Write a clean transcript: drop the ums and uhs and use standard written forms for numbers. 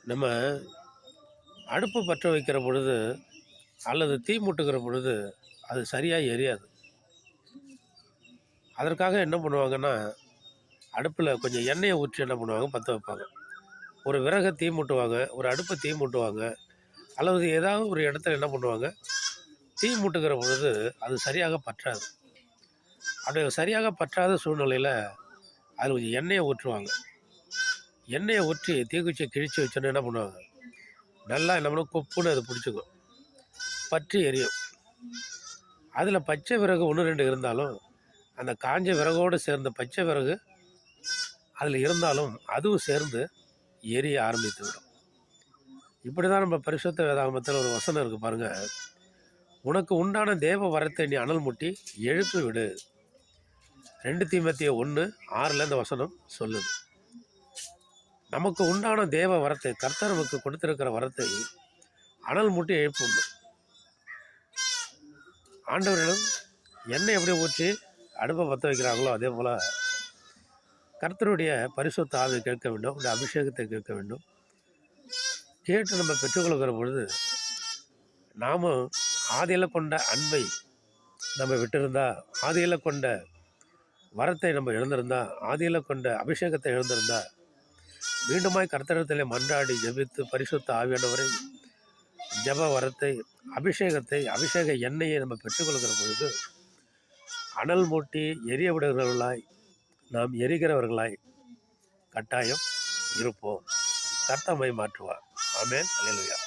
நம்ம அடுப்பு பற்ற வைக்கிற பொழுது அல்லது தீ மூட்டுகிற பொழுது அது சரியாக எரியாது. அதற்காக என்ன பண்ணுவாங்கன்னா, அடுப்பில் கொஞ்சம் எண்ணெயை ஊற்றி என்ன பண்ணுவாங்க, பற்ற வைப்பாங்க. ஒரு விறகை தீ மூட்டுவாங்க, ஒரு அடுப்பை தீ மூட்டுவாங்க, அல்லது ஏதாவது ஒரு இடத்துல என்ன பண்ணுவாங்க, தீ மூட்டுகிற பொழுது அது சரியாக பற்றாது. அப்படி சரியாக பற்றாத சூழ்நிலையில் அதில் கொஞ்சம் எண்ணெயை ஊற்றுவாங்க. எண்ணெயை ஊற்றி தீக்குச்சியை கிழித்து வச்சோன்னே என்ன பண்ணுவாங்க, நல்லா என்ன கொப்புன்னு அது பிடிச்சிக்கும், பற்றி எரியும். அதில் பச்சை விறகு 1 2 இருந்தாலும் அந்த காஞ்ச விறகோடு சேர்ந்த பச்சை விறகு அதில் இருந்தாலும் அதுவும் சேர்ந்து எரிய ஆரம்பித்து விடும். இப்படி தான் நம்ம பரிசுத்த வேதாகமத்தில் ஒரு வசனம் இருக்குது பாருங்கள். உனக்கு உண்டான தேவ வரத்தை நீ அனல் மூட்டி எழுப்பி விடு. 2 தீமோத்தேயு 1:6 இந்த வசனம் சொல்லுது. நமக்கு உண்டான தேவ வரத்தை, கர்த்தர் நமக்கு கொடுத்திருக்கிற வரத்தை அனல் மூட்டி எழுப்பணும். ஆண்டவரிடம் எண்ணெய் எப்படி ஊற்றி அடுப்பை பற்ற வைக்கிறாங்களோ அதே போல் கர்த்தருடைய பரிசுத்த ஆவியை கேட்க வேண்டும், இந்த அபிஷேகத்தை கேட்க வேண்டும். கேட்டு நம்ம பெற்றுக்கொள்கிற பொழுது நாம் ஆதியில் கொண்ட அன்பை நம்ம விட்டிருந்தா, ஆதியில் கொண்ட வரத்தை நம்ம இழந்திருந்தா, ஆதியில் கொண்ட அபிஷேகத்தை இழந்திருந்தா, மீண்டுமாய் கர்த்தரிடத்தில் மன்றாடி ஜெபித்து பரிசுத்த ஆவியானவரை, ஜப வரத்தை, அபிஷேக எண்ணெயை நம்ம பெற்றுக்கொள்கிற பொழுது அனல் மூட்டி எரிய விடுகிறவர்களாய், நாம் எரிகிறவர்களாய் கட்டாயம் இருப்போம். கர்த்தர் நம்மை மாற்றுவார். ஆமென். அல்லேலூயா.